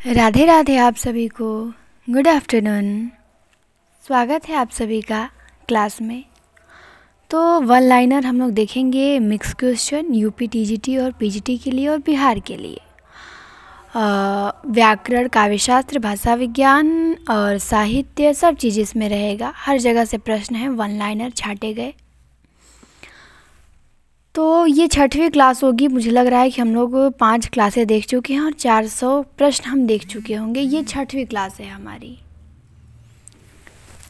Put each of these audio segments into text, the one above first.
राधे राधे आप सभी को। Good afternoon. स्वागत है आप सभी का क्लास में। तो वन लाइनर हम लोग देखेंगे मिक्स क्वेश्चन यूपी टीजीटी और पीजीटी के लिए और बिहार के लिए। व्याकरण, काव्यशास्त्र, भाषा विज्ञान और साहित्य सब चीज़ इसमें रहेगा। हर जगह से प्रश्न हैं, वन लाइनर छाटे गए। तो ये 6वीं क्लास होगी। मुझे लग रहा है कि हम लोग 5 क्लासें देख चुके हैं और 400 प्रश्न हम देख चुके होंगे। ये 6वीं क्लास है हमारी।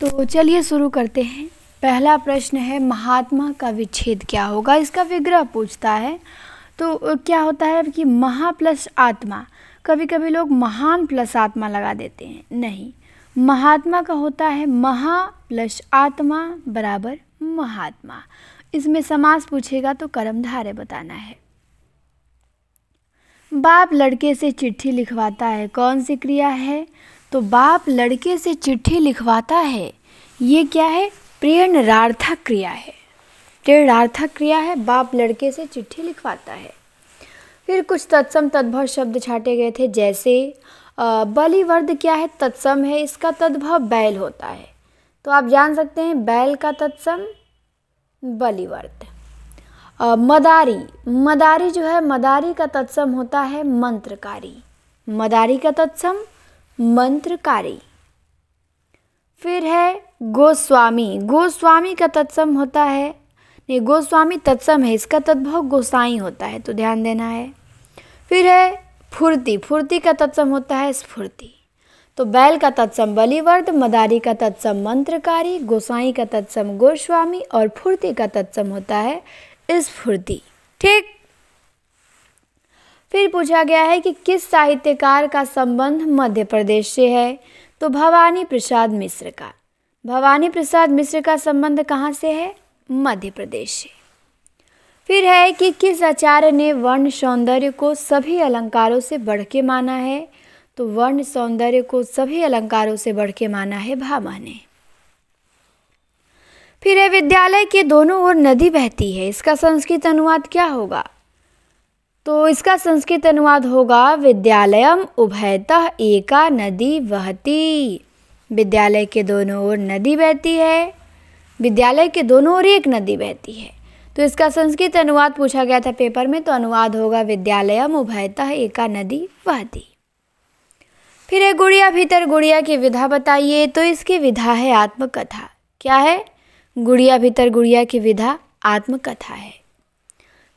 तो चलिए शुरू करते हैं। पहला प्रश्न है, महात्मा का विच्छेद क्या होगा? इसका विग्रह पूछता है। तो क्या होता है कि महा प्लस आत्मा, कभी कभी लोग महान प्लस आत्मा लगा देते हैं, नहीं, महात्मा का होता है महा प्लस आत्मा बराबर महात्मा। इसमें समास पूछेगा तो कर्मधारय बताना है। बाप लड़के से चिट्ठी लिखवाता है, कौन सी क्रिया है? तो बाप लड़के से चिट्ठी लिखवाता है, ये क्या है? प्रेरणार्थक क्रिया है। प्रेरणार्थक क्रिया है, बाप लड़के से चिट्ठी लिखवाता है। फिर कुछ तत्सम तद्भव शब्द छाटे गए थे, जैसे बलिवर्द क्या है? तत्सम है, इसका तद्भव बैल होता है। तो आप जान सकते हैं बैल का तत्सम बलिवर्द। मदारी, मदारी जो है, मदारी का तत्सम होता है मंत्रकारी। मदारी का तत्सम मंत्रकारी। फिर है गोस्वामी, गोस्वामी का तत्सम होता है, नहीं, गोस्वामी तत्सम है, इसका तद्भव गोसाई होता है, तो ध्यान देना है। फिर है फुर्ती, फुर्ती का तत्सम होता है स्फूर्ति। तो बैल का तत्सम बलिवर्द, मदारी का तत्सम मंत्रकारी, गोसाई का तत्सम गोस्वामी और फुर्ती का तत्सम होता है स्फूर्ति। ठीक। फिर पूछा गया है कि किस साहित्यकार का संबंध मध्य प्रदेश से है? तो भवानी प्रसाद मिश्र का। भवानी प्रसाद मिश्र का संबंध कहाँ से है? मध्य प्रदेश से। फिर है कि किस आचार्य ने वर्ण सौंदर्य को सभी अलंकारों से बढ़ के माना है? तो वर्ण सौंदर्य को सभी अलंकारों से बढ़ के माना है भामह ने। फिर है विद्यालय के दोनों ओर नदी बहती है, इसका संस्कृत अनुवाद क्या होगा? तो इसका संस्कृत अनुवाद होगा विद्यालयम उभयतः एका नदी वहती। विद्यालय के दोनों ओर नदी बहती है, विद्यालय के दोनों ओर एक नदी बहती है। तो इसका संस्कृत अनुवाद पूछा गया था पेपर में, तो अनुवाद होगा विद्यालयम उभयतः एका नदी वहती। फिर है गुड़िया भीतर गुड़िया की विधा बताइए। तो इसकी विधा है आत्मकथा। क्या है? गुड़िया भीतर गुड़िया की विधा आत्मकथा है।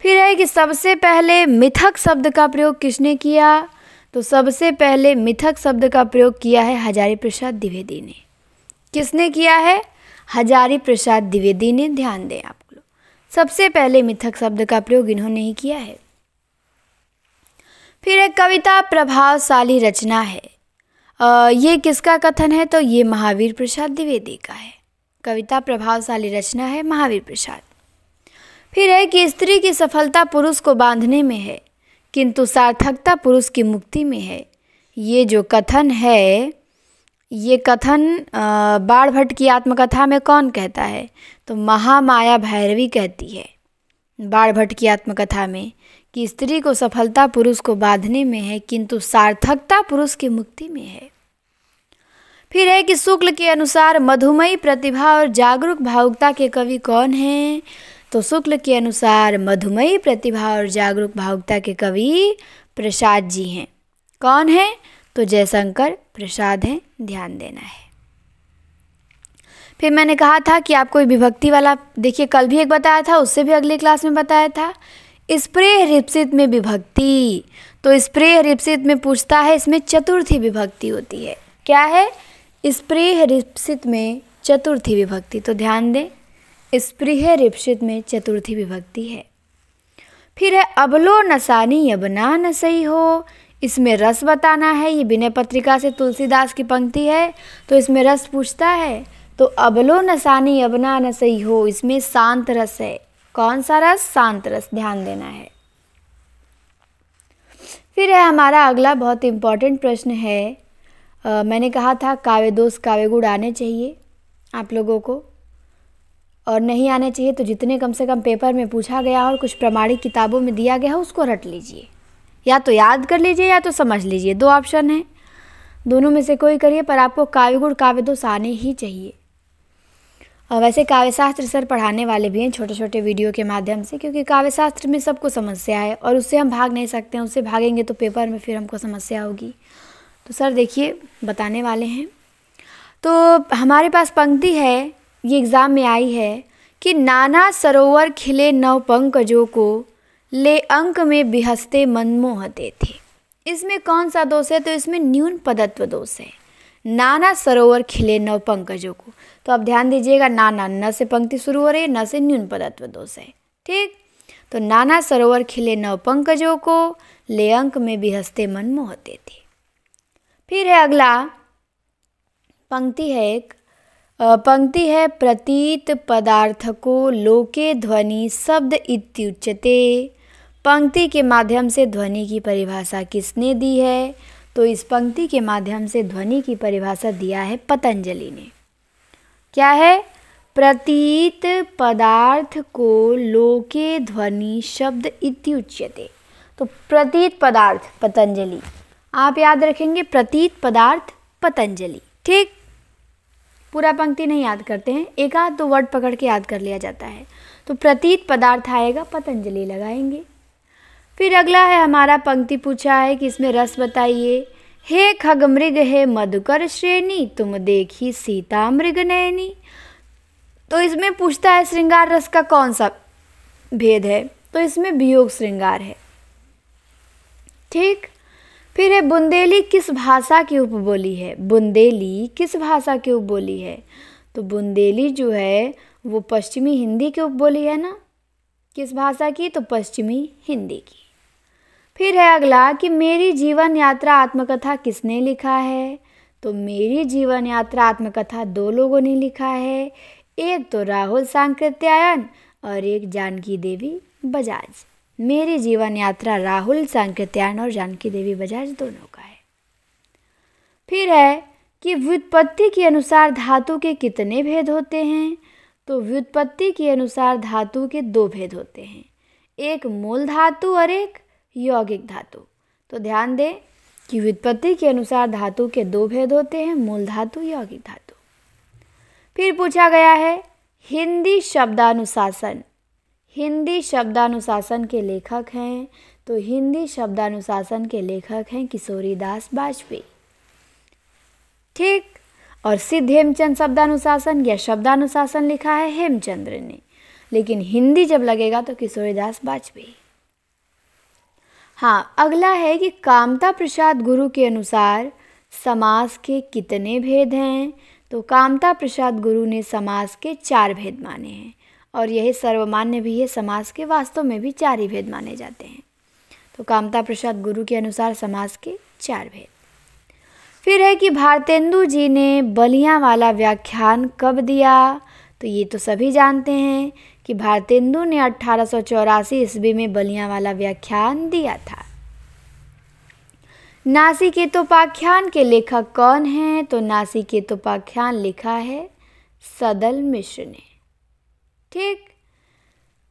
फिर है कि सबसे पहले मिथक शब्द का प्रयोग किसने किया? तो सबसे पहले मिथक शब्द का प्रयोग किया है हजारी प्रसाद द्विवेदी ने। किसने किया है? हजारी प्रसाद द्विवेदी ने। ध्यान दें आप लोग, सबसे पहले मिथक शब्द का प्रयोग इन्होंने ही किया है। फिर एक कविता प्रभावशाली रचना है, ये किसका कथन है? तो ये महावीर प्रसाद द्विवेदी का है। कविता प्रभावशाली रचना है महावीर प्रसाद। फिर है कि स्त्री की सफलता पुरुष को बांधने में है, किंतु सार्थकता पुरुष की मुक्ति में है। ये जो कथन है, ये कथन बाणभट्ट की आत्मकथा में कौन कहता है? तो महामाया भैरवी कहती है बाणभट्ट की आत्मकथा में कि स्त्री को सफलता पुरुष को बांधने में है, किंतु सार्थकता पुरुष की मुक्ति में है। फिर है कि शुक्ल के अनुसार मधुमयी प्रतिभा और जागरूक भावुकता के कवि कौन हैं? तो शुक्ल के अनुसार मधुमयी प्रतिभा और जागरूक भावुकता के कवि प्रसाद जी हैं। कौन है? तो जयशंकर प्रसाद हैं। ध्यान देना है। फिर मैंने कहा था कि आपको विभक्ति वाला, देखिए कल भी एक बताया था, उससे भी अगली क्लास में बताया था, स्प्रेह रिप्सित में विभक्ति। तो स्प्रेह रिप्सित में पूछता है, इसमें चतुर्थी विभक्ति होती है। क्या है? स्प्रेह रिप्सित में चतुर्थी विभक्ति। तो ध्यान दें, स्प्रेह रिप्सित में चतुर्थी विभक्ति है। फिर है अबलो नसानी यबना नसई हो, इसमें रस बताना है। ये विनय पत्रिका से तुलसीदास की पंक्ति है, तो इसमें रस पूछता है। तो अबलो नसानी यबना नसई हो, इसमें शांत रस है। कौन सा रस? शांत रस। ध्यान देना है। फिर है हमारा अगला बहुत इंपॉर्टेंट प्रश्न है, मैंने कहा था काव्य दोष काव्य गुण आने चाहिए आप लोगों को, और नहीं आने चाहिए तो जितने कम से कम पेपर में पूछा गया और कुछ प्रमाणिक किताबों में दिया गया है उसको रट लीजिए, या तो याद कर लीजिए या तो समझ लीजिए। 2 ऑप्शन है। दोनों में से कोई करिए, पर आपको काव्य गुण काव्य दोष आने ही चाहिए। और वैसे काव्य शास्त्र सर पढ़ाने वाले भी हैं छोटे छोटे वीडियो के माध्यम से, क्योंकि काव्य शास्त्र में सबको समस्या है और उससे हम भाग नहीं सकते हैं। उससे भागेंगे तो पेपर में फिर हमको समस्या होगी। तो सर देखिए बताने वाले हैं। तो हमारे पास पंक्ति है, ये एग्ज़ाम में आई है कि नाना सरोवर खिले नव पंकजों को ले अंक में बिहसते मन मोहते थे। इसमें कौन सा दोष है? तो इसमें न्यून पदत्व दोष है। नाना सरोवर खिले नव पंकजों को, तो अब ध्यान दीजिएगा, नाना न से पंक्ति शुरू हो रही है, न से न्यून पदत्व दोष है। ठीक, तो नाना सरोवर खिले नव पंकजों को ले अंक में बिहसते मन मोहते थे। फिर है अगला पंक्ति है प्रतीत पदार्थ को लोके ध्वनि शब्द इत्युच्यते। पंक्ति के माध्यम से ध्वनि की परिभाषा किसने दी है? तो इस पंक्ति के माध्यम से ध्वनि की परिभाषा दिया है पतंजलि ने। क्या है? प्रतीत पदार्थ को लोके ध्वनि शब्द इत्युच्यते। तो प्रतीत पदार्थ पतंजलि, आप याद रखेंगे प्रतीत पदार्थ पतंजलि। ठीक, पूरा पंक्ति नहीं याद करते हैं, एक आध दो वर्ड पकड़ के याद कर लिया जाता है। तो प्रतीत पदार्थ आएगा, पतंजलि लगाएंगे। फिर अगला है हमारा पंक्ति पूछा है कि इसमें रस बताइए। हे खगमृग है मधुकर श्रेणी, तुम देखी सीता मृग नयनी। तो इसमें पूछता है श्रृंगार रस का कौन सा भेद है? तो इसमें वियोग श्रृंगार है। ठीक, फिर है बुंदेली किस भाषा की उपबोली है? बुंदेली किस भाषा की उपबोली है? तो बुंदेली जो है वो पश्चिमी हिंदी की उपबोली है ना। किस भाषा की? तो पश्चिमी हिंदी की। फिर है अगला कि मेरी जीवन यात्रा आत्मकथा किसने लिखा है? तो मेरी जीवन यात्रा आत्मकथा दो लोगों ने लिखा है, एक तो राहुल सांकृत्यायन और एक जानकी देवी बजाज। मेरी जीवन यात्रा राहुल सांकृत्यायन और जानकी देवी बजाज दोनों का है। फिर है कि व्युत्पत्ति के अनुसार धातु के कितने भेद होते हैं? तो व्युत्पत्ति के अनुसार धातु के दो भेद होते हैं, एक मूल धातु और एक यौगिक धातु। तो ध्यान दें कि व्युत्पत्ति के अनुसार धातु के दो भेद होते हैं, मूल धातु यौगिक धातु। फिर पूछा गया है हिंदी शब्दानुशासन। हिंदी शब्दानुशासन के लेखक हैं, तो हिंदी शब्दानुशासन के लेखक हैं किशोरीदास बाजपेयी। ठीक, और सिद्ध हेमचंद शब्दानुशासन या शब्दानुशासन लिखा है हेमचंद्र ने, लेकिन हिंदी जब लगेगा तो किशोरीदास बाजपेयी। हाँ, अगला है कि कामता प्रसाद गुरु के अनुसार समास के कितने भेद हैं? तो कामता प्रसाद गुरु ने समास के 4 भेद माने हैं, और यही सर्वमान्य भी है, समास के वास्तव में भी 4 ही भेद माने जाते हैं। तो कामता प्रसाद गुरु के अनुसार समास के 4 भेद। फिर है कि भारतेंदु जी ने बलियां वाला व्याख्यान कब दिया? तो ये तो सभी जानते हैं कि भारतेंदु ने 1884 ईस्वी में बलियां वाला व्याख्यान दिया था। नासिकेतोपाख्यान के लेखक कौन हैं? तो नासिकेतोपाख्यान लिखा है सदल मिश्र ने। ठीक,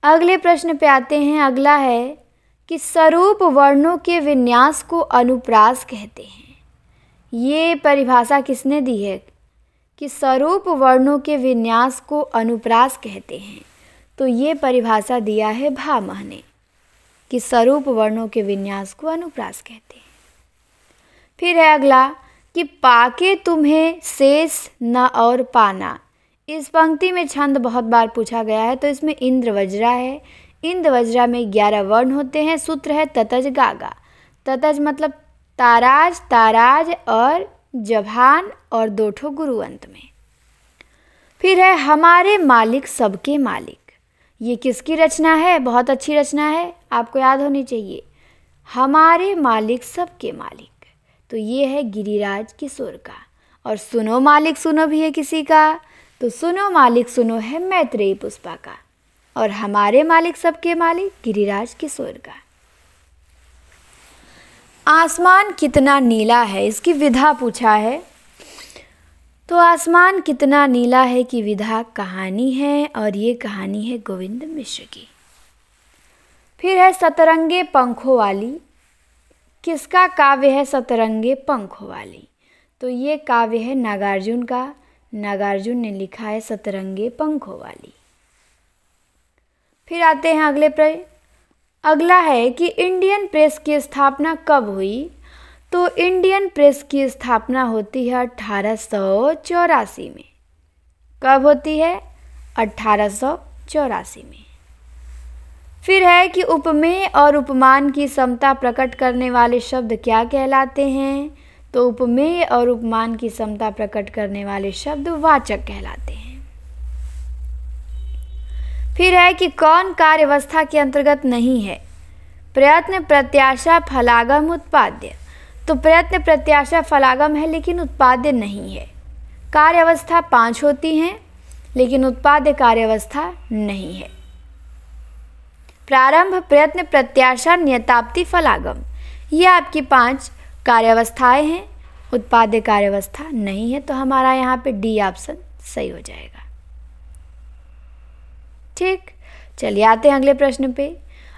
अगले प्रश्न पे आते हैं। अगला है कि स्वरूप वर्णों के विन्यास को अनुप्रास कहते हैं। ये परिभाषा किसने दी है कि स्वरूप वर्णों के विन्यास को अनुप्रास कहते हैं? तो ये परिभाषा दिया है भामह ने कि स्वरूप वर्णों के विन्यास को अनुप्रास कहते हैं। फिर है अगला कि पाके तुम्हें शेष न और पाना। इस पंक्ति में छंद बहुत बार पूछा गया है, तो इसमें इंद्र वज्रा है। इंद्र वज्रा में 11 वर्ण होते हैं। सूत्र है ततज गागा। ततज मतलब ताराज, ताराज और जभान और 2 ठो गुरु अंत में। फिर है हमारे मालिक सबके मालिक। ये किसकी रचना है? बहुत अच्छी रचना है, आपको याद होनी चाहिए। हमारे मालिक सबके मालिक, तो ये है गिरिराज किशोर का। और सुनो मालिक सुनो भी है किसी का, तो सुनो मालिक सुनो है मैत्रेयी पुष्पा का। और हमारे मालिक सबके मालिक गिरिराज किशोर का। आसमान कितना नीला है, इसकी विधा पूछा है। तो आसमान कितना नीला है की विधा कहानी है, और ये कहानी है गोविंद मिश्र की। फिर है सतरंगे पंखों वाली। किसका काव्य है सतरंगे पंखों वाली? तो ये काव्य है नागार्जुन का। नागार्जुन ने लिखा है सतरंगे पंखों वाली। फिर आते हैं अगले प्रश्न। अगला है कि इंडियन प्रेस की स्थापना कब हुई? तो इंडियन प्रेस की स्थापना होती है 1884 में। कब होती है? 1884 में। फिर है कि उपमेय और उपमान की समता प्रकट करने वाले शब्द क्या कहलाते हैं? तो उपमेय और उपमान की समता प्रकट करने वाले शब्द वाचक कहलाते हैं। फिर है कि कौन कार्यवस्था के अंतर्गत नहीं है? प्रयत्न, प्रत्याशा, फलागम, उत्पाद्य। तो प्रयत्न, प्रत्याशा, फलागम है लेकिन उत्पाद्य नहीं है। कार्यावस्था 5 होती हैं लेकिन उत्पाद्य कार्यावस्था नहीं है। प्रारंभ, प्रयत्न, प्रत्याशा, नियताप्ति, फलागम, ये आपकी 5 कार्यावस्थाएं हैं। उत्पाद्य कार्यावस्था नहीं है, तो हमारा यहाँ पे डी ऑप्शन सही हो जाएगा। ठीक, चलिए आते हैं अगले प्रश्न पे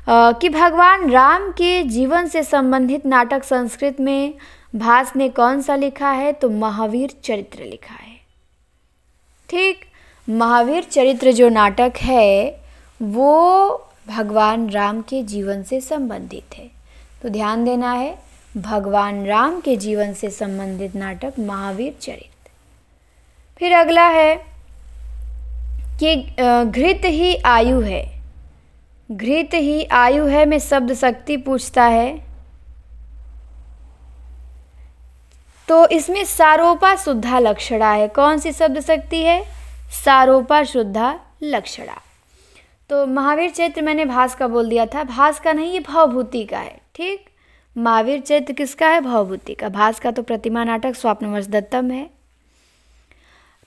कि भगवान राम के जीवन से संबंधित नाटक संस्कृत में भास ने कौन सा लिखा है? तो महावीर चरित्र लिखा है। ठीक, महावीर चरित्र जो नाटक है वो भगवान राम के जीवन से संबंधित है, तो ध्यान देना है, भगवान राम के जीवन से संबंधित नाटक महावीर चरित्र। फिर अगला है कि घृत ही आयु है। घृत ही आयु है में शब्द शक्ति पूछता है, तो इसमें सारोपा शुद्धा लक्षणा है। कौन सी शब्द शक्ति है? सारोपा शुद्धा लक्षणा। तो महावीर चरित्र मैंने भास का बोल दिया था, भास का नहीं, ये भवभूति का है। ठीक, महावीर चरित्र किसका है? भवभूति का। भास का तो प्रतिमा नाटक स्वप्नवश दत्तम है।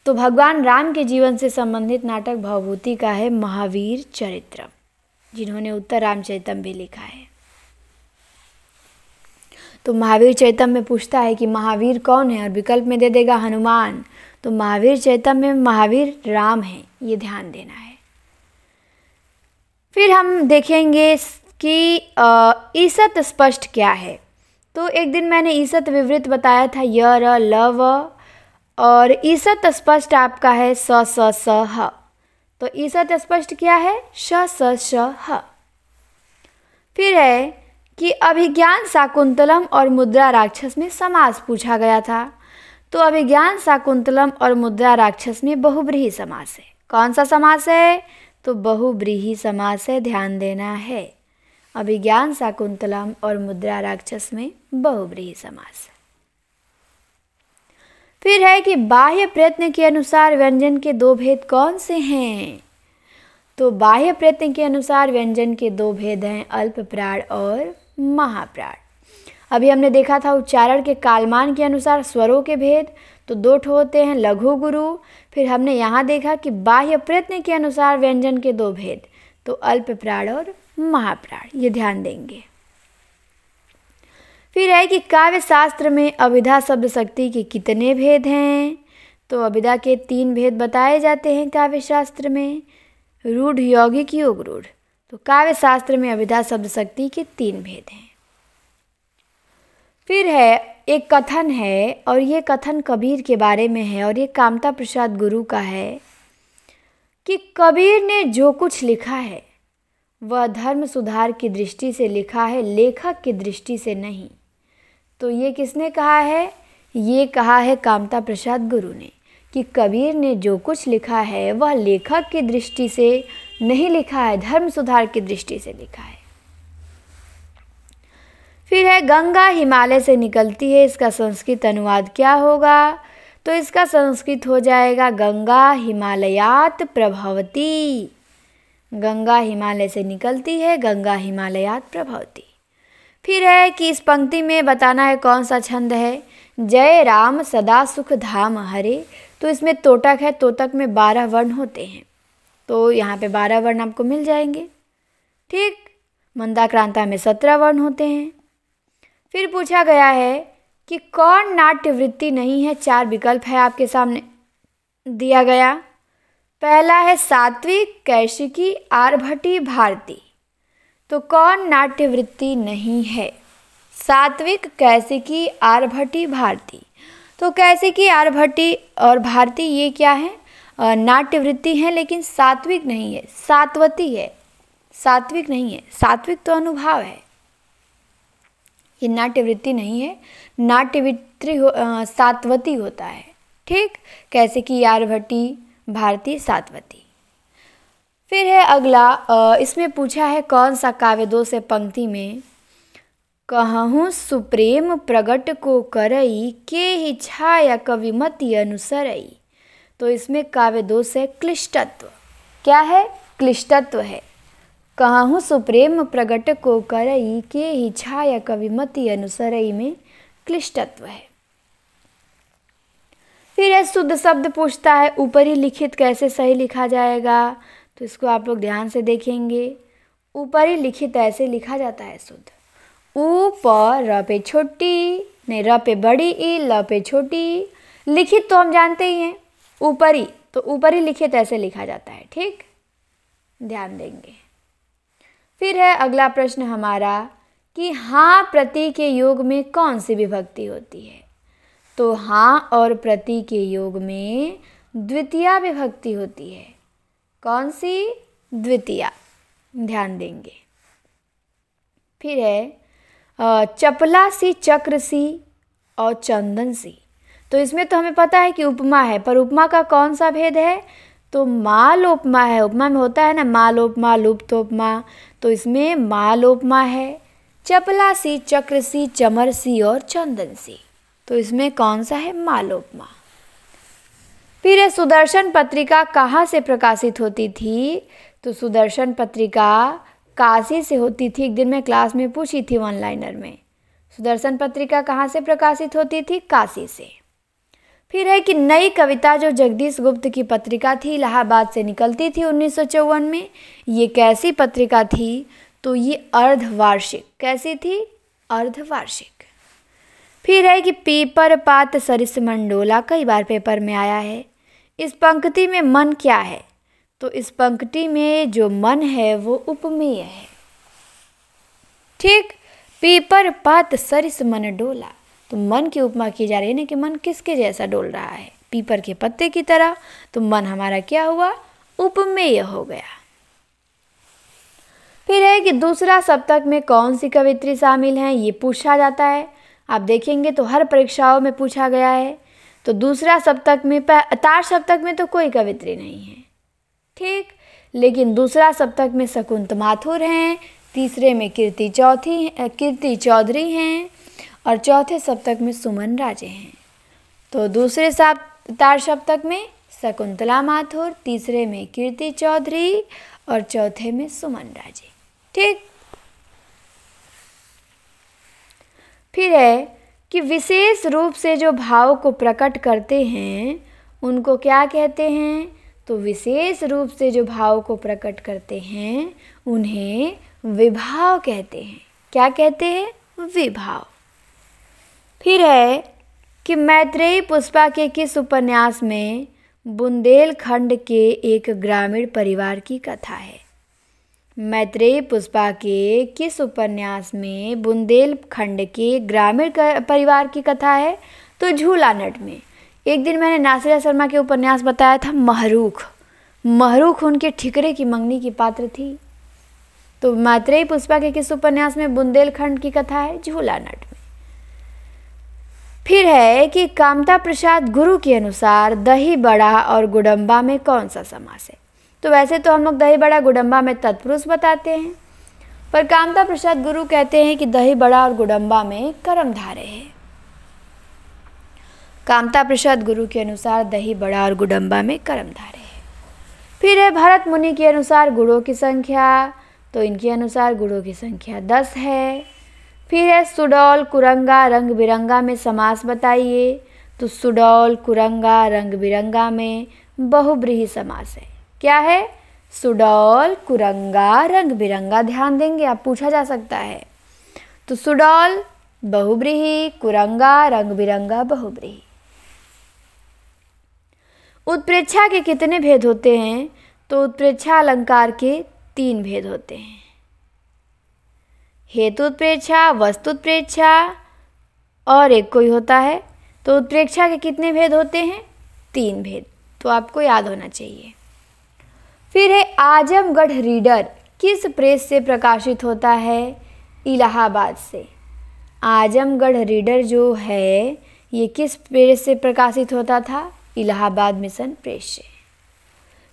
तो भगवान राम के जीवन से संबंधित नाटक भवभूति का है महावीर चरित्र, जिन्होंने उत्तर रामचरितम भी लिखा है। तो महावीर चरितम में पूछता है कि महावीर कौन है और विकल्प में दे देगा हनुमान, तो महावीर चरितम में महावीर राम है, ये ध्यान देना है। फिर हम देखेंगे कि ईसत स्पष्ट क्या है। तो एक दिन मैंने ईसत विवृत बताया था, य र ल व, और ईसत स्पष्ट आपका है स स स ह। तो ईसत स्पष्ट क्या है? श स श ह। फिर है कि अभिज्ञान शाकुंतलम और मुद्रा राक्षस में समास पूछा गया था। तो अभिज्ञान शाकुंतलम और मुद्रा राक्षस में बहुब्रीहि समास है। कौन सा समास है? तो बहुब्रीहि समास है, ध्यान देना है। अभिज्ञान शाकुंतलम और मुद्रा राक्षस में बहुब्रीहि समास है। फिर है कि बाह्य प्रयत्न के अनुसार व्यंजन के 2 भेद कौन से हैं? तो बाह्य प्रयत्न के अनुसार व्यंजन के 2 भेद हैं, अल्प प्राण और महाप्राण। अभी हमने देखा था उच्चारण के कालमान के अनुसार स्वरों के भेद, तो 2 होते हैं, लघु गुरु। फिर हमने यहाँ देखा कि बाह्य प्रयत्न के अनुसार व्यंजन के 2 भेद, तो अल्प प्राण और महाप्राण, ये ध्यान देंगे। फिर है कि काव्य शास्त्र में अभिधा शब्द शक्ति के कितने भेद हैं? तो अभिधा के 3 भेद बताए जाते हैं काव्य शास्त्र में, रूढ़, यौगिक, योग रूढ़। तो काव्य शास्त्र में अभिधा शब्द शक्ति के 3 भेद हैं। फिर है एक कथन है, और ये कथन कबीर के बारे में है, और ये कामता प्रसाद गुरु का है कि कबीर ने जो कुछ लिखा है वह धर्म सुधार की दृष्टि से लिखा है, लेखक की दृष्टि से नहीं। तो ये किसने कहा है? ये कहा है कामता प्रसाद गुरु ने, कि कबीर ने जो कुछ लिखा है वह लेखक की दृष्टि से नहीं लिखा है, धर्म सुधार की दृष्टि से लिखा है। फिर है गंगा हिमालय से निकलती है, इसका संस्कृत अनुवाद क्या होगा? तो इसका संस्कृत हो जाएगा गंगा हिमालयात प्रभवती। गंगा हिमालय से निकलती है, गंगा हिमालयात प्रभवती। फिर है कि इस पंक्ति में बताना है कौन सा छंद है। जय राम सदा सुख धाम हरे, तो इसमें तोटक है, तोतक में 12 वर्ण होते हैं, तो यहाँ पे 12 वर्ण आपको मिल जाएंगे। ठीक, मंदाक्रांता में 17 वर्ण होते हैं। फिर पूछा गया है कि कौन नाट्य वृत्ति नहीं है? 4 विकल्प है आपके सामने दिया गया। पहला है सात्विक, कैशिकी, आर्भटी, भारती। तो कौन नाट्य वृत्ति नहीं है? सात्विक, कैशिकी, आर्भटी, भारती। तो कैसे कि आर्यभट्टी और भारती ये क्या है, नाट्यवृत्ति है, लेकिन सात्विक नहीं है, सात्वती है, सात्विक नहीं है। सात्विक तो अनुभाव है, ये नाट्यवृत्ति नहीं है, नाट्यवृत्ति सात्वती होता है। ठीक, कैसे कि आर्यभट्टी भारती सात्वती। फिर है अगला, इसमें पूछा है कौन सा काव्य दोष है पंक्ति में, कहूँ सुप्रेम प्रगट को करई के ही छाया कविमति अनुसरई। तो इसमें काव्य दोष है क्लिष्टत्व। क्या है, क्लिष्टत्व है। कहूँ सुप्रेम प्रगट को करई के ही छाया कविमति अनुसरई में क्लिष्टत्व है। फिर है शुद्ध शब्द पूछता है, ऊपरी लिखित कैसे सही लिखा जाएगा, तो इसको आप लोग ध्यान से देखेंगे। ऊपरी लिखित ऐसे लिखा जाता है शुद्ध, ऊपर र पे छोटी, नहीं र पे बड़ी ई, ल पे छोटी। लिखित तो हम जानते ही हैं, ऊपरी, तो ऊपरी लिखित ऐसे लिखा जाता है। ठीक, ध्यान देंगे। फिर है अगला प्रश्न हमारा कि हाँ प्रति के योग में कौन सी विभक्ति होती है, तो हाँ और प्रति के योग में द्वितीया विभक्ति होती है। कौन सी, द्वितीया, ध्यान देंगे। फिर है चपला सी, चक्र सी और चंदन सी। तो इसमें तो हमें पता है कि उपमा है, पर उपमा का कौन सा भेद है, तो मालोपमा है। उपमा में होता है ना मालोपमा, लुप्तोपमा, तो इसमें मालोपमा है। चपला सी, चक्र सी, चमर सी और चंदन सी, तो इसमें कौन सा है, मालोपमा। फिर है सुदर्शन पत्रिका कहाँ से प्रकाशित होती थी, तो सुदर्शन पत्रिका काशी से होती थी। एक दिन मैं क्लास में पूछी थी वन लाइनर में, सुदर्शन पत्रिका कहाँ से प्रकाशित होती थी, काशी से। फिर है कि नई कविता जो जगदीश गुप्त की पत्रिका थी, इलाहाबाद से निकलती थी 1954 में, ये कैसी पत्रिका थी, तो ये अर्धवार्षिक। कैसी थी, अर्धवार्षिक। फिर है कि पीपर पात सरिस मंडोला, कई बार पेपर में आया है। इस पंक्ति में मन क्या है, तो इस पंक्ति में जो मन है वो उपमेय है। ठीक, पीपर पात सरिस मन डोला, तो मन की उपमा की जा रही है ना कि मन किसके जैसा डोल रहा है, पीपर के पत्ते की तरह। तो मन हमारा क्या हुआ, उपमेय हो गया। फिर है कि दूसरा सप्तक में कौन सी कवित्री शामिल है, ये पूछा जाता है। आप देखेंगे तो हर परीक्षाओं में पूछा गया है। तो दूसरा सप्तक में, तार सप्तक में तो कोई कवित्री नहीं है। ठीक, लेकिन दूसरा सप्तक में शकुंत माथुर हैं, तीसरे में कीर्ति चौधरी हैं और चौथे सप्तक में सुमन राजे हैं। तो दूसरे तार सप्तक में शकुंतला माथुर, तीसरे में कीर्ति चौधरी और चौथे में सुमन राजे। ठीक, फिर है कि विशेष रूप से जो भाव को प्रकट करते हैं उनको क्या कहते हैं, तो विशेष रूप से जो भाव को प्रकट करते हैं उन्हें विभाव कहते हैं। क्या कहते हैं, विभाव। फिर है कि मैत्रेयी पुष्पा के किस उपन्यास में बुंदेलखंड के एक ग्रामीण परिवार की कथा है। मैत्रेयी पुष्पा के किस उपन्यास में बुंदेलखंड के ग्रामीण परिवार की कथा है, तो झूला नट में। एक दिन मैंने नासिरा शर्मा के उपन्यास बताया था महरूख। महरूख उनके ठिकरे की मंगनी की पात्र थी। तो मैत्रेयी पुष्पा के किस उपन्यास में बुंदेलखंड की कथा है, झूला नट में। फिर है कि कामता प्रसाद गुरु के अनुसार दही बड़ा और गुडम्बा में कौन सा समास है। तो वैसे तो हम लोग दही बड़ा गुडम्बा में तत्पुरुष बताते हैं, पर कामता प्रसाद गुरु कहते हैं कि दही बड़ा और गुडम्बा में कर्मधारय है। कामता प्रसाद गुरु के अनुसार दही बड़ा और गुडम्बा में कर्मधारय है। फिर है भरत मुनि के अनुसार गुणों की संख्या, तो इनके अनुसार गुणों की संख्या 10 है। फिर है सुडौल कुरंगा रंग बिरंगा में समास बताइए, तो सुडौल कुरंगा रंग बिरंगा में बहुब्रीहि समास है। क्या है, सुडौल कुरंगा रंग बिरंगा। ध्यान देंगे, आप पूछा जा सकता है। तो सुडौल बहुब्रीहि, कुरंगा रंग बिरंगा बहुब्रीहि। उत्प्रेक्षा के कितने भेद होते हैं, तो उत्प्रेक्षा अलंकार के 3 भेद होते हैं। हेतु उत्प्रेक्षा, वस्तु उत्प्रेक्षा और एक कोई होता है। तो उत्प्रेक्षा के कितने भेद होते हैं? 3 भेद, तो आपको याद होना चाहिए। फिर है आजमगढ़ रीडर किस प्रेस से प्रकाशित होता है? इलाहाबाद से। आजमगढ़ रीडर जो है ये किस प्रेस से प्रकाशित होता था? इलाहाबाद मिशन प्रेस से।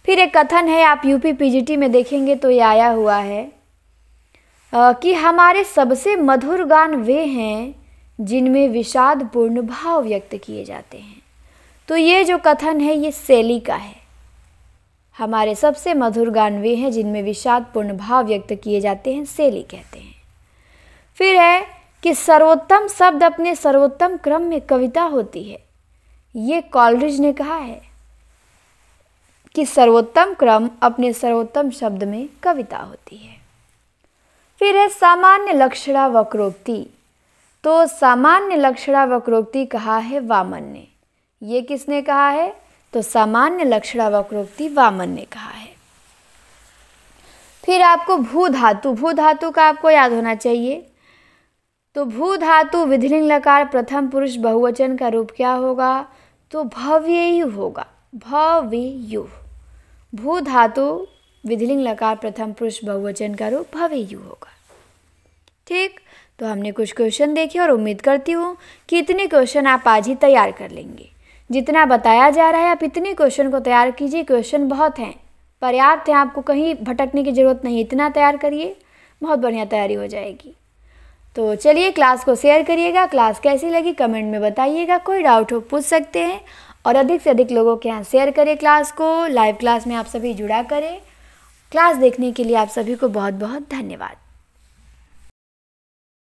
फिर एक कथन है, आप यूपी पीजीटी में देखेंगे तो ये आया हुआ है कि हमारे सबसे मधुर गान वे हैं जिनमें विषादपूर्ण भाव व्यक्त किए जाते हैं। तो ये जो कथन है ये शैली का है। हमारे सबसे मधुर गान वे हैं जिनमें विषादपूर्ण भाव व्यक्त किए जाते हैं, शैली कहते हैं। फिर है कि सर्वोत्तम शब्द अपने सर्वोत्तम क्रम में कविता होती है। ये कॉलरिज ने कहा है कि सर्वोत्तम क्रम अपने सर्वोत्तम शब्द में कविता होती है। फिर है सामान्य लक्षणा वक्रोक्ति। तो सामान्य लक्षणा वक्रोक्ति कहा है वामन ने। ये किसने कहा है? तो सामान्य लक्षणा वक्रोक्ति वामन ने कहा है। फिर आपको भू धातु, भू धातु का आपको याद होना चाहिए। तो भू धातु विधिलिंग लकार प्रथम पुरुष बहुवचन का रूप क्या होगा? तो भव्ययु होगा, भव्ययु। भू धातु विधिलिंग लकार प्रथम पुरुष बहुवचन का रूप भव्ययु होगा। ठीक, तो हमने कुछ क्वेश्चन देखे और उम्मीद करती हूँ कि इतने क्वेश्चन आप आज ही तैयार कर लेंगे। जितना बताया जा रहा है आप इतने क्वेश्चन को तैयार कीजिए। क्वेश्चन बहुत हैं, पर्याप्त हैं, आपको कहीं भटकने की ज़रूरत नहीं। इतना तैयार करिए, बहुत बढ़िया तैयारी हो जाएगी। तो चलिए क्लास को शेयर करिएगा। क्लास कैसी लगी कमेंट में बताइएगा। कोई डाउट हो पूछ सकते हैं और अधिक से अधिक लोगों के यहाँ शेयर करें क्लास को। लाइव क्लास में आप सभी जुड़ा करें। क्लास देखने के लिए आप सभी को बहुत बहुत धन्यवाद।